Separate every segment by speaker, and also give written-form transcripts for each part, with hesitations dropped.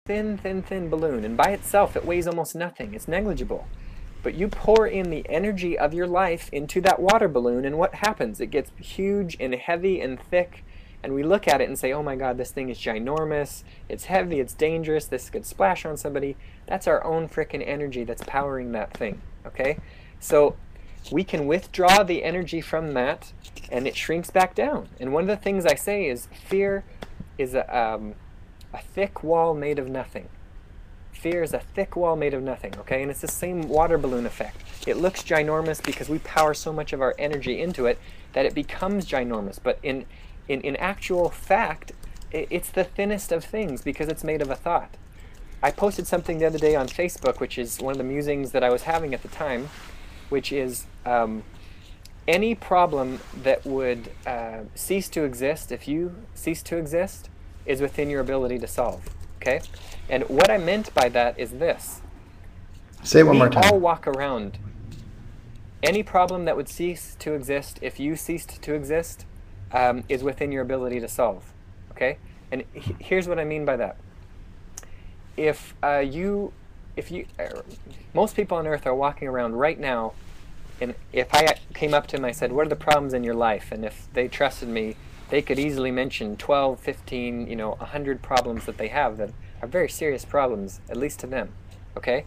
Speaker 1: thin, thin, thin balloon, and by itself it weighs almost nothing. It's negligible. But you pour in the energy of your life into that water balloon, and what happens? It gets huge and heavy and thick, and we look at it and say, oh my God, this thing is ginormous, it's heavy, it's dangerous, this could splash on somebody. That's our own frickin' energy that's powering that thing, okay? So we can withdraw the energy from that, and it shrinks back down. And one of the things I say is fear is a thick wall made of nothing. Fear is a thick wall made of nothing, okay? And it's the same water balloon effect. It looks ginormous because we power so much of our energy into it that it becomes ginormous. But in actual fact, it's the thinnest of things because it's made of a thought. I posted something the other day on Facebook, which is one of the musings that I was having at the time, which is any problem that would cease to exist if you cease to exist is within your ability to solve, okay? And what I meant by that is this.
Speaker 2: Say it one more time.
Speaker 1: We all walk around. Any problem that would cease to exist if you ceased to exist is within your ability to solve, okay? And here's what I mean by that. If most people on earth are walking around right now, and if I came up to them, I said, what are the problems in your life? And if they trusted me, they could easily mention 12, 15, 100 problems that they have that are very serious problems, at least to them, okay?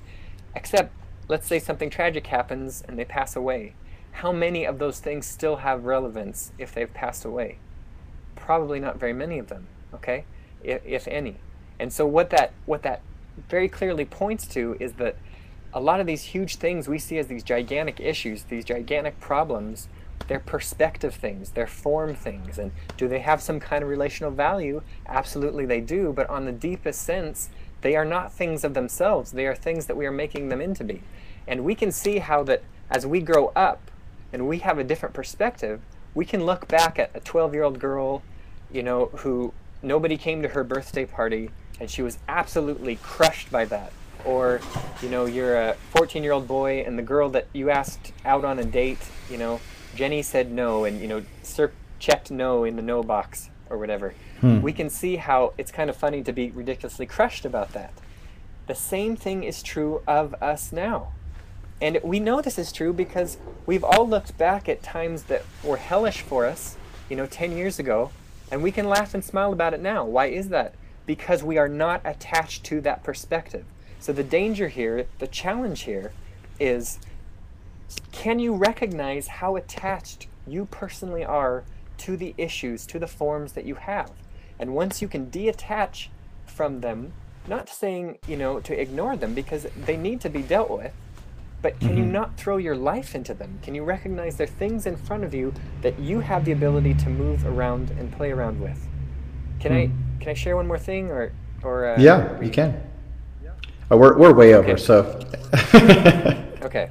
Speaker 1: Except, let's say something tragic happens and they pass away. How many of those things still have relevance if they've passed away? Probably not very many of them, okay? If any. And so what that very clearly points to is that a lot of these huge things we see as these gigantic issues, these gigantic problems, they're perspective things, they're form things. And do they have some kind of relational value? Absolutely they do, but on the deepest sense, they are not things of themselves. They are things that we are making them into be. And we can see how that as we grow up and we have a different perspective, we can look back at a 12-year-old girl, who nobody came to her birthday party and she was absolutely crushed by that. Or, you're a 14-year-old boy and the girl that you asked out on a date, Jenny said no, and Sir checked no in the no box or whatever. We can see how it's kind of funny to be ridiculously crushed about that. The same thing is true of us now. And we know this is true because we've all looked back at times that were hellish for us, 10 years ago, and we can laugh and smile about it now. Why is that? Because we are not attached to that perspective. So the danger here, the challenge here is, can you recognize how attached you personally are to the issues, to the forms that you have? And once you can detach from them, not saying, to ignore them because they need to be dealt with, but can you not throw your life into them? Can you recognize there are things in front of you that you have the ability to move around and play around with? Can I share one more thing or
Speaker 2: yeah, you can. Oh, we're way over, so.
Speaker 1: Okay.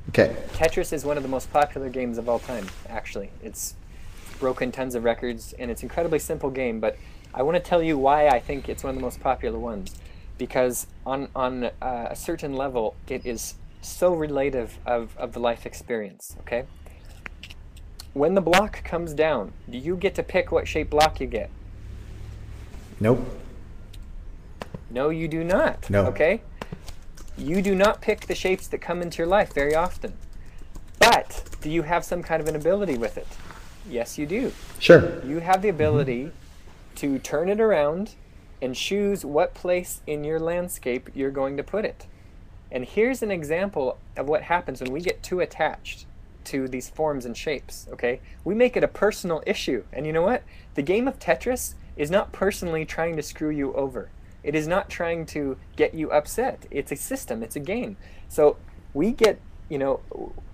Speaker 2: Okay.
Speaker 1: Tetris is one of the most popular games of all time, actually. It's broken tons of records, and it's an incredibly simple game, but I want to tell you why I think it's one of the most popular ones. Because on a certain level, it is so relative of the life experience, okay? When the block comes down, do you get to pick what shape block you get?
Speaker 2: Nope.
Speaker 1: No, you do not.
Speaker 2: No.
Speaker 1: Okay? You do not pick the shapes that come into your life very often. But do you have some kind of an ability with it? Yes, you do.
Speaker 2: Sure.
Speaker 1: You have the ability to turn it around and choose what place in your landscape you're going to put it. And here's an example of what happens when we get too attached to these forms and shapes, okay? We make it a personal issue. And you know what? The game of Tetris is not personally trying to screw you over. It is not trying to get you upset. It's a system, it's a game. So we get,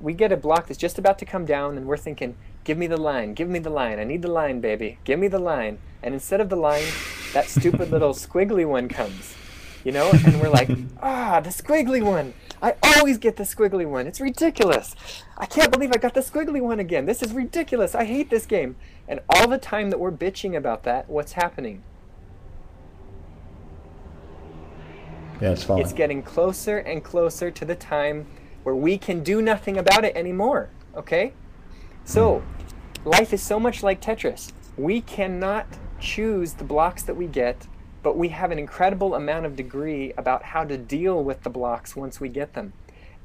Speaker 1: we get a block that's just about to come down and we're thinking, give me the line, I need the line, baby, give me the line. And instead of the line, that stupid little squiggly one comes, and we're like, the squiggly one. I always get the squiggly one. It's ridiculous. I can't believe I got the squiggly one again. This is ridiculous. I hate this game. And all the time that we're bitching about that, what's happening?
Speaker 2: Yeah, it's falling.
Speaker 1: It's getting closer and closer to the time where we can do nothing about it anymore, okay? So, life is so much like Tetris. We cannot choose the blocks that we get but we have an incredible amount of degree about how to deal with the blocks once we get them.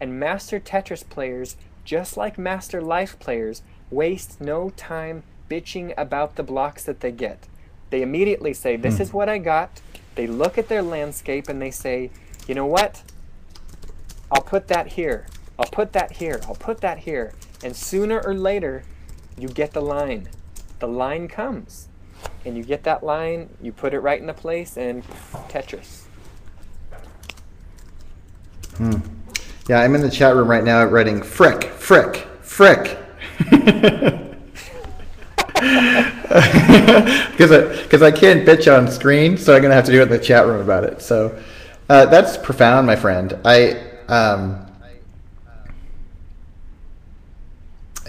Speaker 1: And master Tetris players, just like master life players, waste no time bitching about the blocks that they get. They immediately say, this is what I got. They look at their landscape and they say, you know what? I'll put that here. I'll put that here. I'll put that here. And sooner or later, you get the line. The line comes. And you get that line, you put it right in the place, and Tetris.
Speaker 2: Yeah, I'm in the chat room right now writing frick, frick, frick. Because I can't bitch on screen, so I'm going to have to do it in the chat room about it. So that's profound, my friend.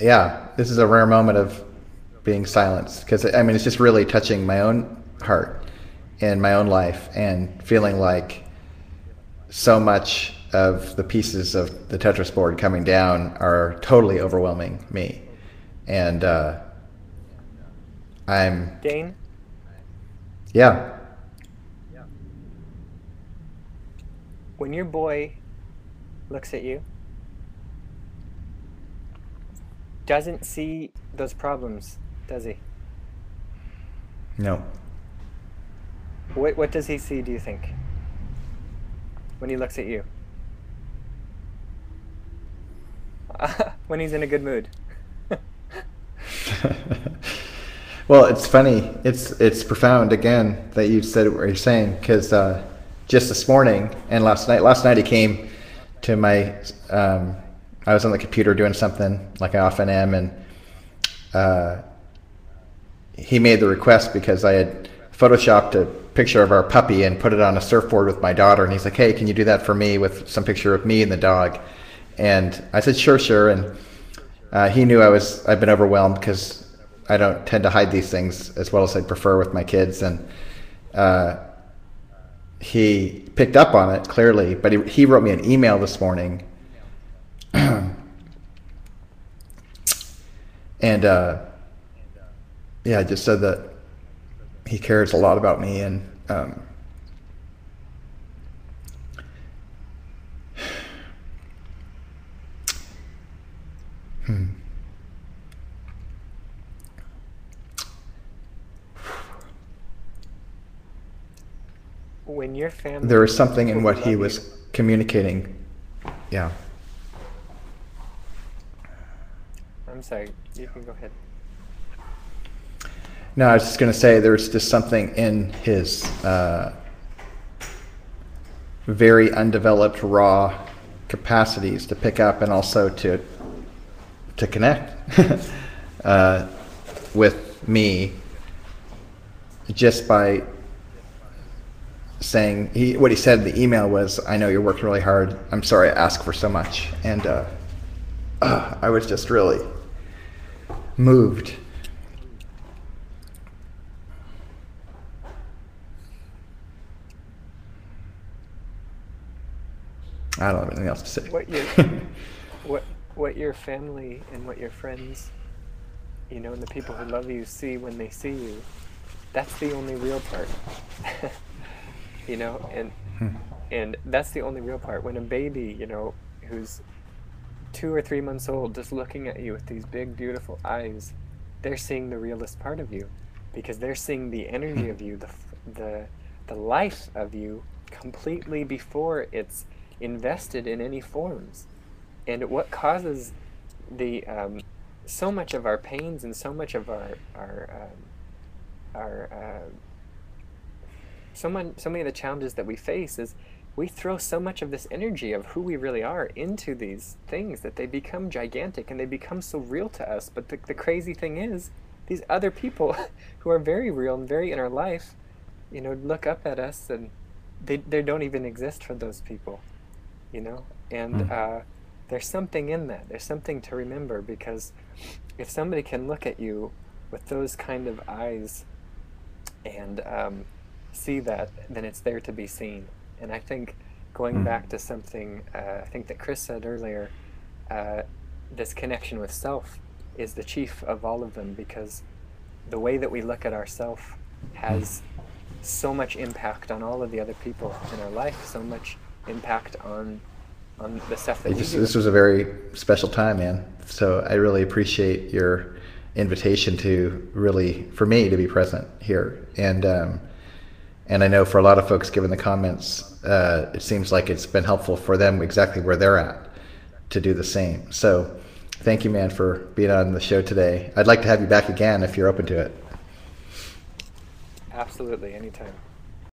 Speaker 2: Yeah, this is a rare moment of being silenced, because I mean, it's just really touching my own heart and my own life, and feeling like so much of the pieces of the Tetris board coming down are totally overwhelming me. And I'm...
Speaker 1: Dane?
Speaker 2: Yeah.
Speaker 1: When your boy looks at you, doesn't see those problems, does he?
Speaker 2: No.
Speaker 1: What does he see, do you think, when he looks at you? When he's in a good mood.
Speaker 2: Well, it's funny. It's profound, again, that you said what you're saying, because just this morning and last night he came to my... I was on the computer doing something like I often am, and he made the request because I had photoshopped a picture of our puppy and put it on a surfboard with my daughter, and he's like, hey, can you do that for me with some picture of me and the dog? And I said, sure. And he knew I'd been overwhelmed, because I don't tend to hide these things as well as I'd prefer with my kids. And he picked up on it, clearly, but he wrote me an email this morning. And yeah, just said that he cares a lot about me, and
Speaker 1: When your family...
Speaker 2: There was something in what he was communicating. Yeah.
Speaker 1: I'm sorry, you can go ahead.
Speaker 2: No, I was just going to say there's just something in his very undeveloped, raw capacities to pick up and also to connect with me, just by saying, what he said in the email was, I know you're working really hard. I'm sorry I ask for so much. And I was just really moved. I don't have anything else to say.
Speaker 1: What your family and what your friends, and the people who love you see when they see you, that's the only real part. And that's the only real part. When a baby, who's 2 or 3 months old, just looking at you with these big, beautiful eyes, they're seeing the realest part of you, because they're seeing the energy of you, the life of you, completely before it's invested in any forms. And what causes the so much of our pains and so much of so many of the challenges that we face is we throw so much of this energy of who we really are into these things that they become gigantic and they become so real to us. But the crazy thing is, these other people who are very real and very in our life, look up at us, and they don't even exist for those people, and there's something in that. There's something to remember, because if somebody can look at you with those kind of eyes and see that, then it's there to be seen. And I think, going back to something I think that Chris said earlier, this connection with self is the chief of all of them, because the way that we look at ourself has so much impact on all of the other people in our life, so much impact on the stuff that we do.
Speaker 2: This was a very special time, man. So I really appreciate your invitation to really, for me, to be present here. And I know for a lot of folks, given the comments, it seems like it's been helpful for them exactly where they're at to do the same. So thank you, man, for being on the show today. I'd like to have you back again if you're open to it.
Speaker 1: Absolutely, anytime.